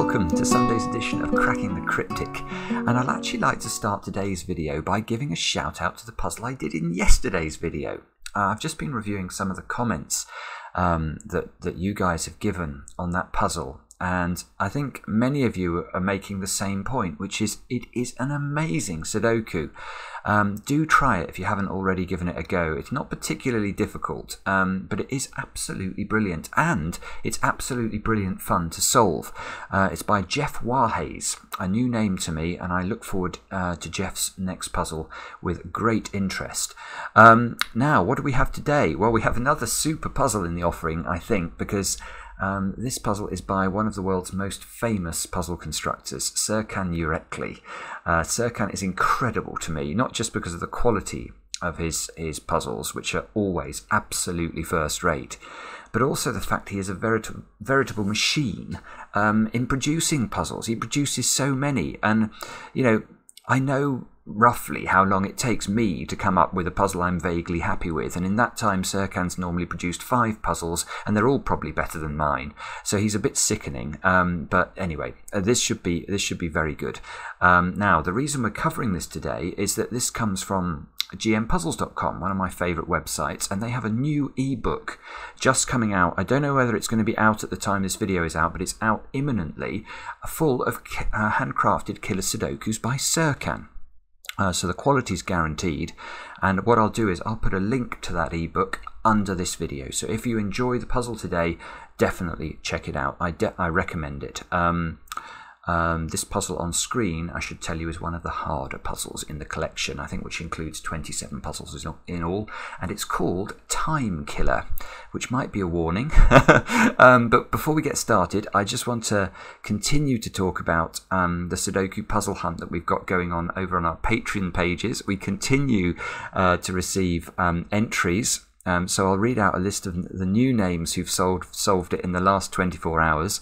welcome to Sunday's edition of Cracking the Cryptic, and I'd actually like to start today's video by giving a shout out to the puzzle I did in yesterday's video. I've just been reviewing some of the comments that you guys have given on that puzzle, and I think many of you are making the same point, which is it is an amazing Sudoku. Do try it if you haven't already given it a go. It's not particularly difficult, but it is absolutely brilliant, and it's absolutely brilliant fun to solve. It's by Jeff Warhays, a new name to me, and I look forward to Jeff's next puzzle with great interest. Now, what do we have today? Well, we have another super puzzle in the offering, I think, because this puzzle is by one of the world's most famous puzzle constructors, Serkan Yürekli. Serkan is incredible to me, not just because of the quality of his puzzles, which are always absolutely first rate, but also the fact he is a veritable machine in producing puzzles. He produces so many, and you know, I know roughly how long it takes me to come up with a puzzle I'm vaguely happy with, and in that time Serkan's normally produced 5 puzzles, and they're all probably better than mine, so he's a bit sickening, but anyway, this should be very good. Now, the reason we're covering this today is that this comes from gmpuzzles.com, one of my favourite websites, and they have a new ebook just coming out. I don't know whether it's going to be out at the time this video is out, but it's out imminently, full of handcrafted killer Sudokus by Serkan. So the quality is guaranteed, and what I'll do is I'll put a link to that ebook under this video. So if you enjoy the puzzle today, definitely check it out. I recommend it. This puzzle on screen, I should tell you, is one of the harder puzzles in the collection, I think, which includes 27 puzzles in all, and it's called Time Killer, which might be a warning. But before we get started, I just want to continue to talk about the Sudoku puzzle hunt that we've got going on over on our Patreon pages. We continue to receive entries. So I'll read out a list of the new names who've solved it in the last 24 hours.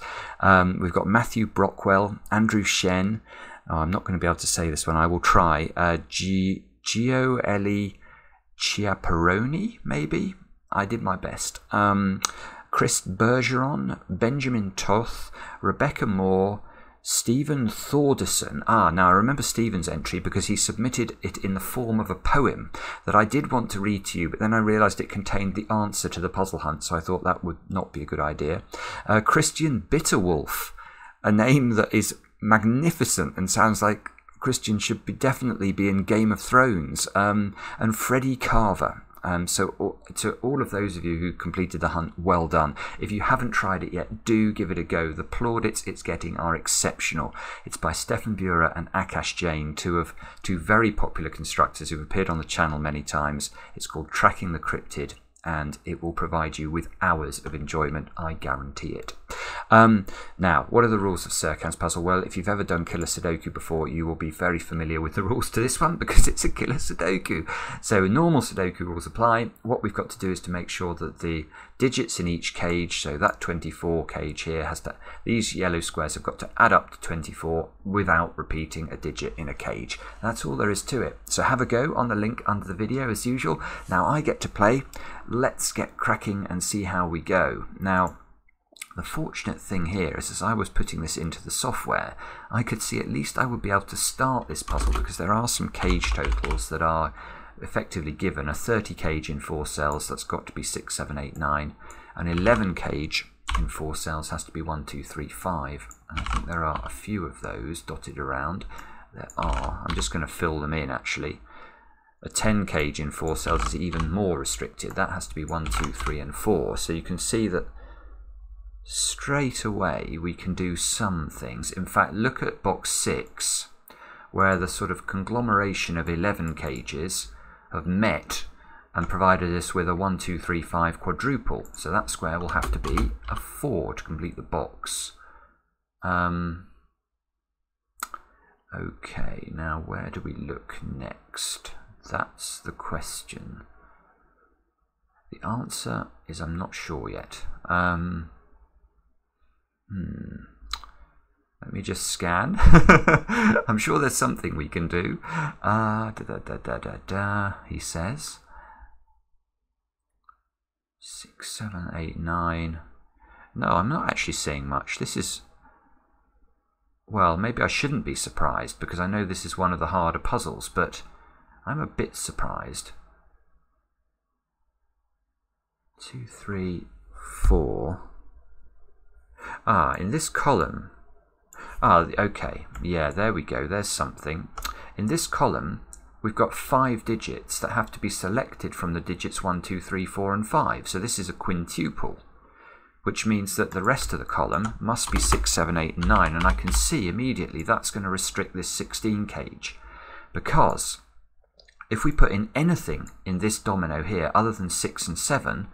We've got Matthew Brockwell, Andrew Shen. Oh, I'm not going to be able to say this one. I will try. Gio Eli Chiaparoni, maybe? I did my best. Chris Bergeron, Benjamin Toth, Rebecca Moore, Stephen Thorderson. Now I remember Stephen's entry because he submitted it in the form of a poem that I did want to read to you, but then I realised it contained the answer to the puzzle hunt, so I thought that would not be a good idea. Christian Bitterwolf, a name that is magnificent and sounds like Christian should definitely be in Game of Thrones. And Freddie Carver. So to all of those of you who completed the hunt, well done. If you haven't tried it yet, do give it a go. The plaudits it's getting are exceptional. It's by Stefan Bura and Akash Jain, two very popular constructors who've appeared on the channel many times. It's called Tracking the Cryptid, and it will provide you with hours of enjoyment, I guarantee it. Now, what are the rules of Serkan's puzzle? Well, if you've ever done killer Sudoku before, you will be very familiar with the rules to this one because it's a killer Sudoku. So normal Sudoku rules apply. What we've got to do is to make sure that the digits in each cage, so that 24 cage here, these yellow squares have got to add up to 24 without repeating a digit in a cage. That's all there is to it. So have a go on the link under the video as usual. Now I get to play. Let's get cracking and see how we go. Now, the fortunate thing here is, as I was putting this into the software, I could see at least I would be able to start this puzzle because there are some cage totals that are effectively given. A 30 cage in 4 cells, that's got to be 6, 7, 8, 9. An 11 cage in 4 cells has to be 1, 2, 3, 5. And I think there are a few of those dotted around. There are. I'm just going to fill them in actually. A 10 cage in 4 cells is even more restricted. That has to be 1, 2, 3, and 4. So you can see that straight away we can do some things. In fact, look at box 6, where the sort of conglomeration of 11 cages have met and provided us with a 1, 2, 3, 5 quadruple. So that square will have to be a 4 to complete the box. Okay, now where do we look next? That's the question. The answer is I'm not sure yet. Let me just scan. I'm sure there's something we can do. He says 6, 7, 8, 9. No, I'm not actually saying much. This is well, maybe I shouldn't be surprised because I know this is one of the harder puzzles, but I'm a bit surprised. 2, 3, 4. In this column. Okay, yeah, there we go, there's something. In this column, we've got 5 digits that have to be selected from the digits 1, 2, 3, 4, and 5. So this is a quintuple, which means that the rest of the column must be 6, 7, 8, and 9. And I can see immediately that's going to restrict this 16 cage, because if we put in anything in this domino here other than 6 and 7,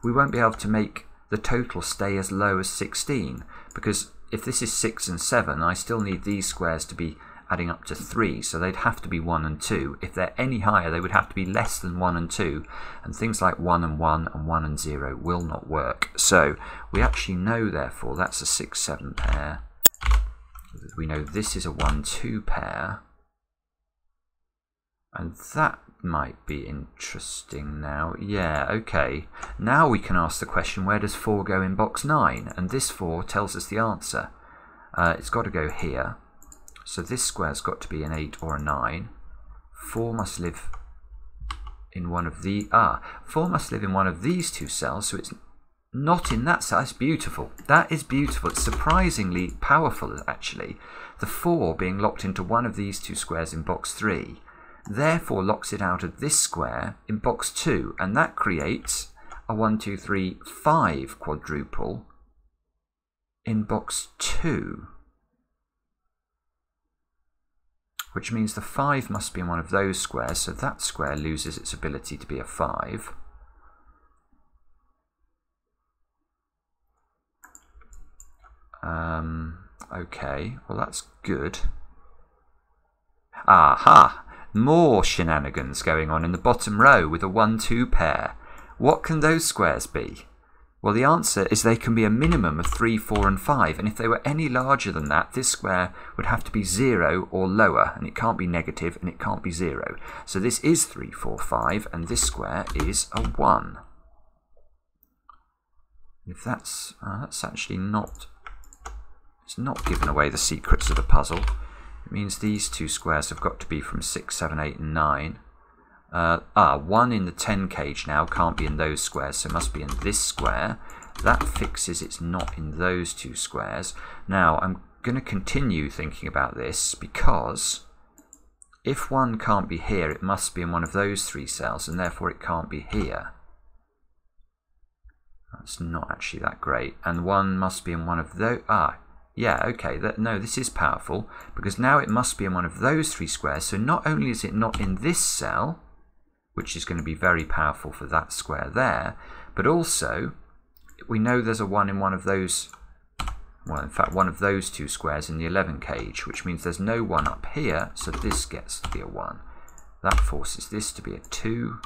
we won't be able to make the total stay as low as 16, because if this is 6 and 7, I still need these squares to be adding up to 3, so they'd have to be 1 and 2. If they're any higher, they would have to be less than 1 and 2, and things like 1 and 1 and 1 and 0 will not work. So we actually know, therefore, that's a 6, 7 pair. We know this is a 1, 2 pair, and that might be interesting now. Yeah, okay. Now we can ask the question, where does 4 go in box 9? And this 4 tells us the answer. It's got to go here. So this square's got to be an 8 or a 9. 4 must live in one of the 4 must live in one of these two cells, so it's not in that cell. That's beautiful. That is beautiful. It's surprisingly powerful, actually. The 4 being locked into one of these two squares in box 3, therefore locks it out of this square in box 2, and that creates a 1, 2, 3, 5 quadruple in box 2. Which means the 5 must be in one of those squares, so that square loses its ability to be a 5. Okay, well that's good. Aha! More shenanigans going on in the bottom row with a 1, 2 pair. What can those squares be? Well, the answer is they can be a minimum of 3, 4, and 5, and if they were any larger than that, this square would have to be 0 or lower, and it can't be negative and it can't be 0. So this is 3, 4, 5, and this square is a 1. If that's actually not, it's not giving away the secrets of the puzzle. It means these two squares have got to be from 6, 7, 8, and 9. 1 in the 10 cage now can't be in those squares, so it must be in this square. That fixes it's not in those two squares. Now, I'm going to continue thinking about this, because if 1 can't be here, it must be in one of those 3 cells, and therefore it can't be here. That's not actually that great. And 1 must be in one of those... yeah, okay, no, this is powerful, because now it must be in one of those 3 squares, so not only is it not in this cell, which is going to be very powerful for that square there, but also we know there's a 1 in one of those, well, in fact, one of those 2 squares in the 11 cage, which means there's no 1 up here, so this gets to be a 1. That forces this to be a 2.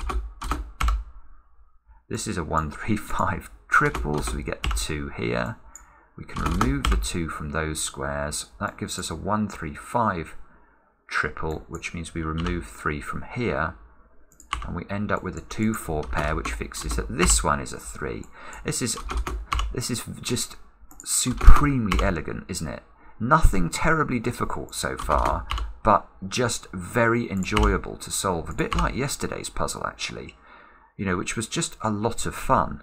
This is a 1, 3, 5 triple, so we get the 2 here. We can remove the 2 from those squares. That gives us a 1, 3, 5 triple, which means we remove 3 from here. And we end up with a 2, 4 pair, which fixes that this one is a 3. This is just supremely elegant, isn't it? Nothing terribly difficult so far, but just very enjoyable to solve. A bit like yesterday's puzzle, actually, you know, which was just a lot of fun.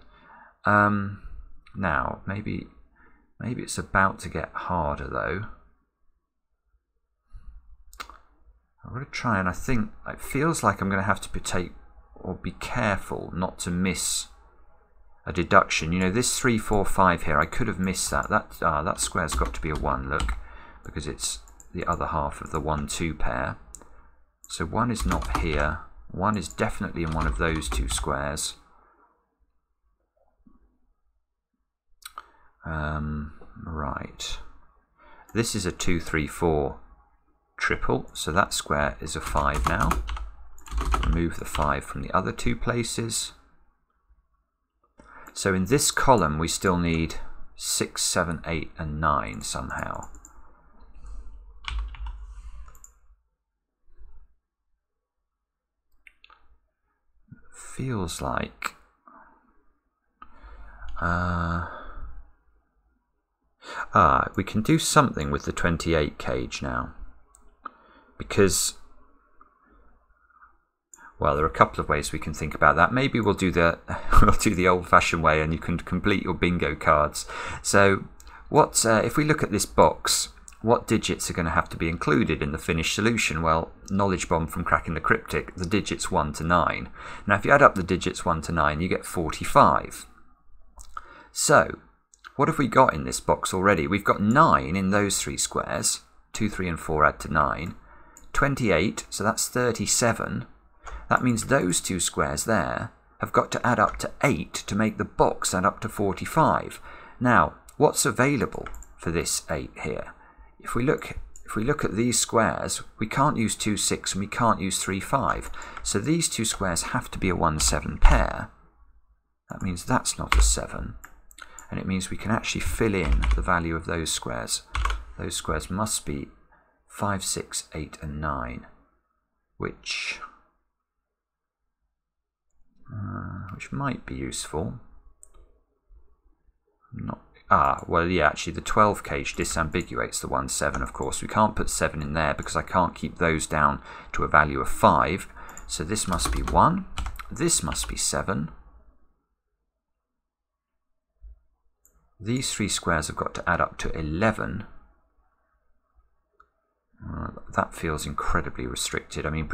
Now, maybe it's about to get harder, though. I'm going to try, and I think it feels like I'm going to have to be careful not to miss a deduction. You know, this 3, 4, 5 here, I could have missed that. That square's got to be a 1, look, because it's the other half of the 1, 2 pair. So 1 is not here. 1 is definitely in one of those 2 squares. Right. This is a 2, 3, 4 triple, so that square is a 5 now. Remove the 5 from the other 2 places. So in this column we still need 6, 7, 8 and 9 somehow. Feels like We can do something with the 28 cage now, because, well, there are a couple of ways we can think about that. Maybe we'll do the old-fashioned way, and you can complete your bingo cards. So, if we look at this box, what digits are going to have to be included in the finished solution? Well, knowledge bomb from Cracking the Cryptic, the digits 1 to 9. Now, if you add up the digits 1 to 9, you get 45. So, what have we got in this box already? We've got 9 in those 3 squares. 2, 3 and 4 add to 9. 28, so that's 37. That means those 2 squares there have got to add up to 8 to make the box add up to 45. Now, what's available for this 8 here? If we look at these squares, we can't use 2, 6 and we can't use 3, 5. So these 2 squares have to be a 1, 7 pair. That means that's not a 7. And it means we can actually fill in the value of those squares. Those squares must be 5, 6, 8 and 9, which might be useful. Well, yeah, actually the 12 cage disambiguates the 1, 7, of course. We can't put 7 in there because I can't keep those down to a value of 5. So this must be 1, this must be 7. These 3 squares have got to add up to 11. That feels incredibly restricted. I mean,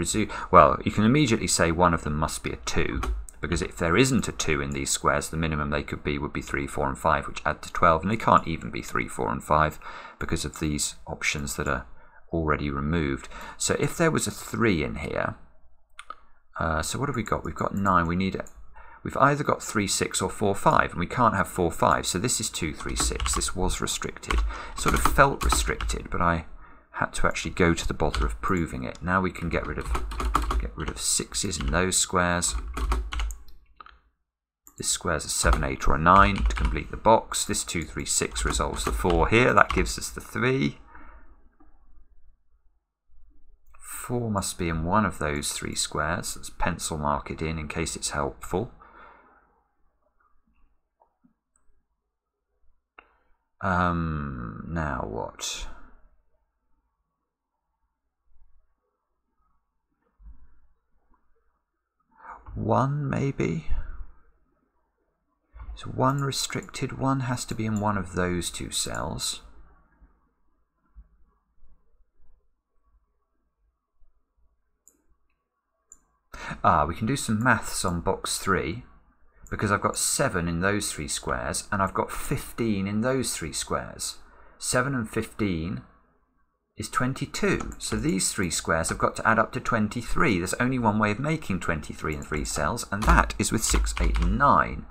well, you can immediately say one of them must be a 2, because if there isn't a 2 in these squares, the minimum they could be would be 3, 4 and 5, which add to 12, and they can't even be 3, 4 and 5 because of these options that are already removed. So if there was a 3 in here, so what have we got? We've got 9. We've either got 3, 6 or 4, 5, and we can't have 4, 5. So this is 2, 3, 6. This was restricted. It sort of felt restricted, but I had to actually go to the bother of proving it. Now we can get rid of 6s in those squares. This square's a 7, 8 or a 9 to complete the box. This 2, 3, 6 resolves the 4 here. That gives us the 3. 4 must be in one of those 3 squares. Let's pencil mark it in case it's helpful. Now what? One maybe? So 1 restricted, 1 has to be in one of those 2 cells. We can do some maths on box 3, because I've got 7 in those 3 squares, and I've got 15 in those 3 squares. 7 and 15 is 22. So these 3 squares have got to add up to 23. There's only one way of making 23 in 3 cells, and that is with 6, 8 and 9.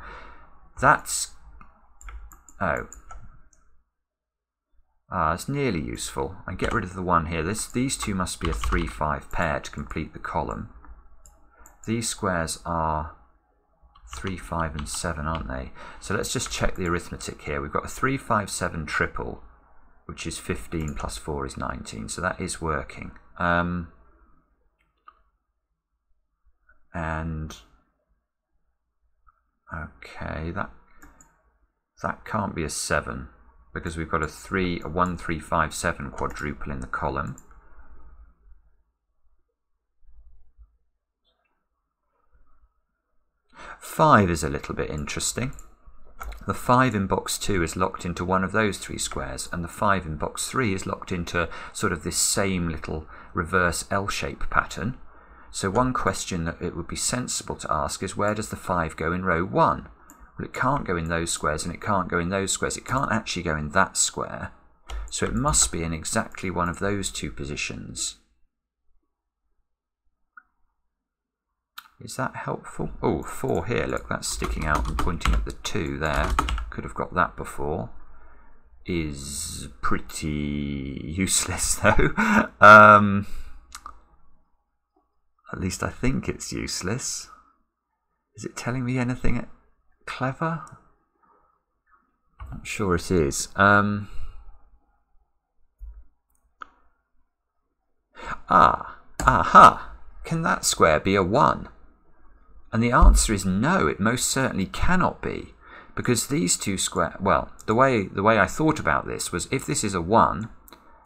That's... it's nearly useful. I get rid of the 1 here. These 2 must be a 3, 5 pair to complete the column. These squares are 3, 5 and 7, aren't they? So let's just check the arithmetic here. We've got a 3, 5, 7 triple, which is 15 plus 4 is 19. So that is working. And okay, that can't be a 7 because we've got a 1, 3, 5, 7 quadruple in the column. Five is a little bit interesting. The 5 in box 2 is locked into one of those 3 squares, and the 5 in box 3 is locked into sort of this same little reverse L-shape pattern. So one question that it would be sensible to ask is, where does the 5 go in row 1? Well, it can't go in those squares, and it can't go in those squares. It can't actually go in that square. So it must be in exactly one of those 2 positions. Is that helpful? Oh, 4 here. Look, that's sticking out and pointing at the 2 there. Could have got that before. Is pretty useless, though. At least I think it's useless. Is it telling me anything clever? Not sure it is. Aha! Can that square be a 1? And the answer is no, it most certainly cannot be, because these two squares, well, the way I thought about this was, if this is a 1,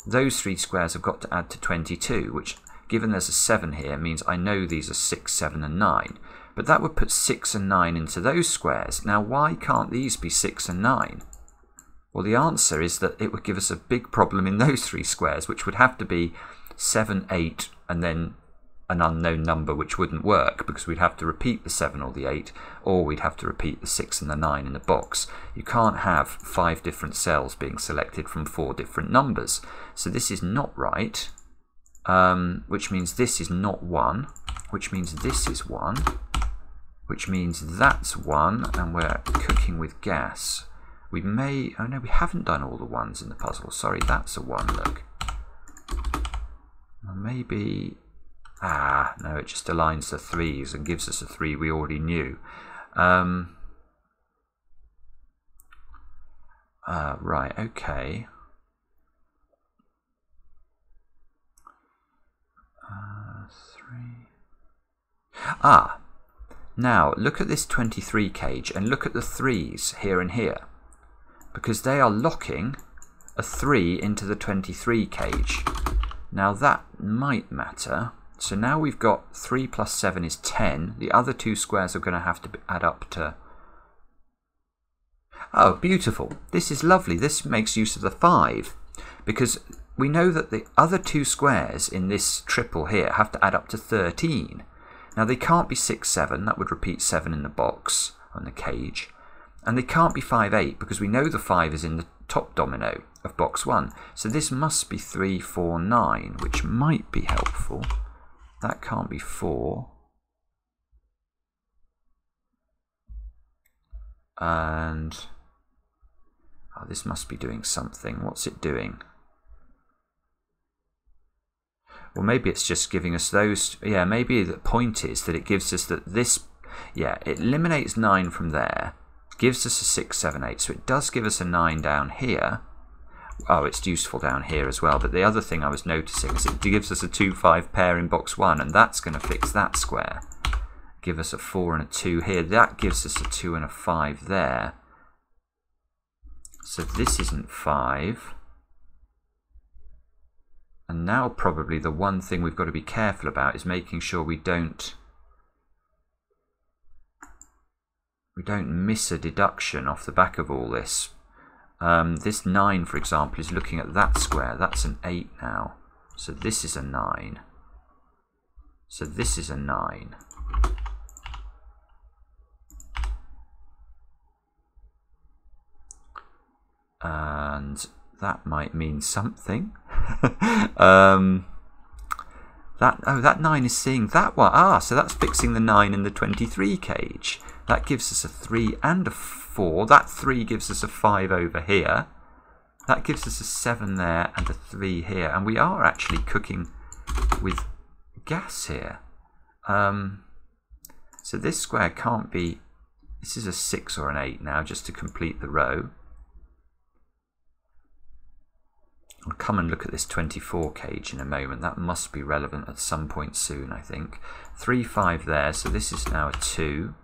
those 3 squares have got to add to 22, which, given there's a 7 here, means I know these are 6, 7 and 9. But that would put 6 and 9 into those squares. Now, why can't these be 6 and 9? Well, the answer is that it would give us a big problem in those 3 squares, which would have to be 7, 8, and then an unknown number, which wouldn't work because we'd have to repeat the 7 or the 8, or we'd have to repeat the 6 and the 9 in the box. You can't have 5 different cells being selected from 4 different numbers. So this is not right, which means this is not 1, which means this is 1, which means that's 1, and we're cooking with gas. We may, oh no, we haven't done all the 1s in the puzzle. Sorry, that's a 1, look. Well, maybe, no, it just aligns the 3s and gives us a 3 we already knew. Right, okay. 3. Now look at this 23 cage and look at the 3s here and here, because they are locking a 3 into the 23 cage. Now that might matter. So now we've got 3 plus 7 is 10. The other 2 squares are going to have to add up to... Oh, beautiful. This is lovely. This makes use of the 5, because we know that the other 2 squares in this triple here have to add up to 13. Now they can't be 6, 7. That would repeat 7 in the box, on the cage. And they can't be 5, 8, because we know the 5 is in the top domino of box 1. So this must be 3, 4, 9, which might be helpful. That can't be 4. And this must be doing something. What's it doing? Well, maybe it's just giving us those. Yeah, maybe the point is that it gives us that this. Yeah, it eliminates 9 from there. Gives us a 6, 7, 8. So it does give us a 9 down here. Oh, it's useful down here as well. But the other thing I was noticing is it gives us a 2, 5 pair in box 1, and that's going to fix that square. Give us a 4 and a 2 here. That gives us a 2 and a 5 there. So this isn't 5. And now probably the one thing we've got to be careful about is making sure we don't miss a deduction off the back of all this. This 9, for example, is looking at that square. That's an 8 now. So this is a 9. So this is a 9. And that might mean something. That 9 is seeing that one. So that's fixing the 9 in the 23 cage. That gives us a 3 and a 4. That 3 gives us a 5 over here. That gives us a 7 there and a 3 here. And we are actually cooking with gas here. So this square can't be... This is a 6 or an 8 now, just to complete the row. I'll come and look at this 24 cage in a moment. That must be relevant at some point soon, I think. 3, 5 there, so this is now a 2.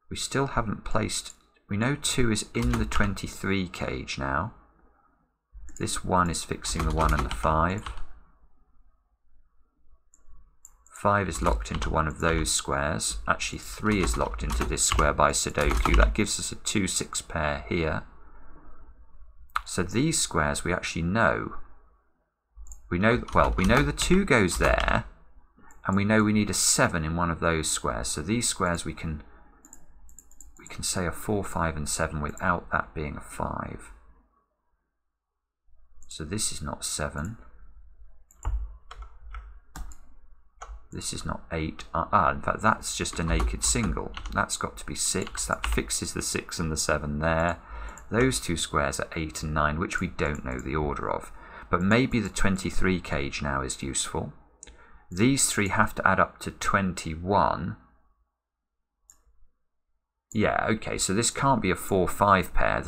We still haven't placed... We know 2 is in the 23 cage now. This 1 is fixing the 1 and the 5. 5 is locked into one of those squares. Actually, 3 is locked into this square by Sudoku. That gives us a 2, 6 pair here. So these squares we actually know. We know, well, we know the 2 goes there, and we know we need a 7 in one of those squares. So these squares we can say a 4, 5 and 7 without that being a 5. So this is not 7. This is not 8. In fact, that's just a naked single. That's got to be 6. That fixes the 6 and the 7 there. Those 2 squares are 8 and 9, which we don't know the order of. But maybe the 23 cage now is useful. These 3 have to add up to 21. Yeah, okay, so this can't be a 4, 5 pair.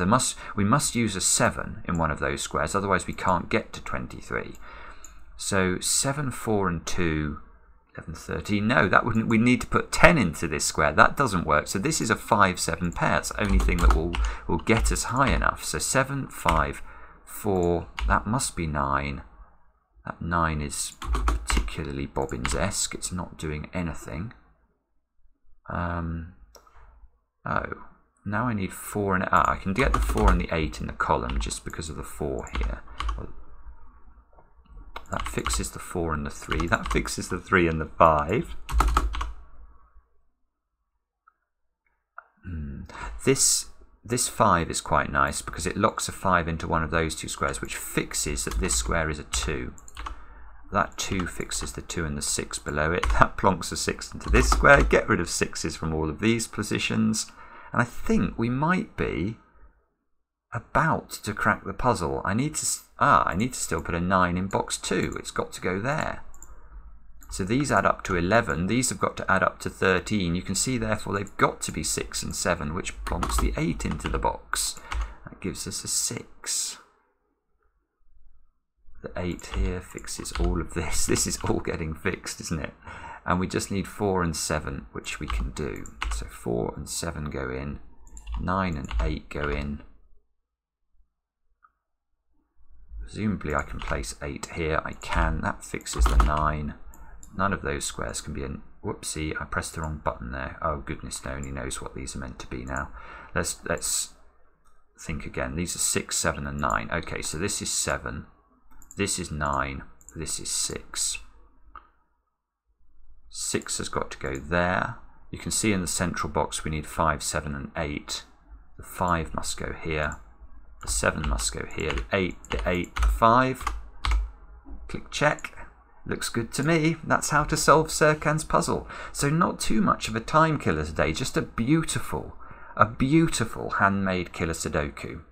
We must use a 7 in one of those squares, otherwise we can't get to 23. So 7, 4 and 2 11, 13. No, that wouldn't. We need to put 10 into this square. That doesn't work. So this is a 5, 7 pair. It's the only thing that will get us high enough. So 7, 5, 4. That must be 9. That 9 is particularly Bobbins-esque. It's not doing anything. Oh, now I need 4 and I can get the 4 and the 8 in the column just because of the 4 here. That fixes the 4 and the 3. That fixes the 3 and the 5. This 5 is quite nice because it locks a 5 into one of those two squares, which fixes that this square is a 2. That 2 fixes the 2 and the 6 below it. That plonks a 6 into this square. Get rid of 6s from all of these positions. And I think we might be about to crack the puzzle. I need to still put a 9 in box 2. It's got to go there. So these add up to 11. These have got to add up to 13. You can see therefore they've got to be 6 and 7, which plonks the 8 into the box. That gives us a 6. The 8 here fixes all of this. This is all getting fixed, isn't it? And we just need 4 and 7, which we can do. So 4 and 7 go in. 9 and 8 go in. Presumably I can place 8 here. I can. That fixes the 9. None of those squares can be in. Whoopsie, I pressed the wrong button there. Oh goodness, only knows what these are meant to be now. Let's think again. These are 6, 7 and 9. Okay, so this is 7. This is 9. This is 6. 6 has got to go there. You can see in the central box we need 5, 7 and 8. The 5 must go here. The 7 must go here. The 8, the 5. Click check. Looks good to me. That's how to solve Serkan's puzzle. So not too much of a time killer today, just a beautiful handmade killer Sudoku.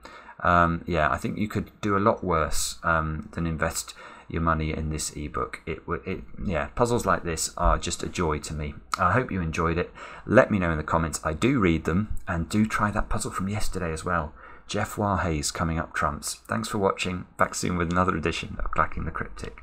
Yeah, I think you could do a lot worse than invest your money in this ebook. Yeah, puzzles like this are just a joy to me. I hope you enjoyed it. Let me know in the comments. I do read them, and do try that puzzle from yesterday as well. Jeff Warhayes coming up trumps. Thanks for watching. Back soon with another edition of Cracking the Cryptic.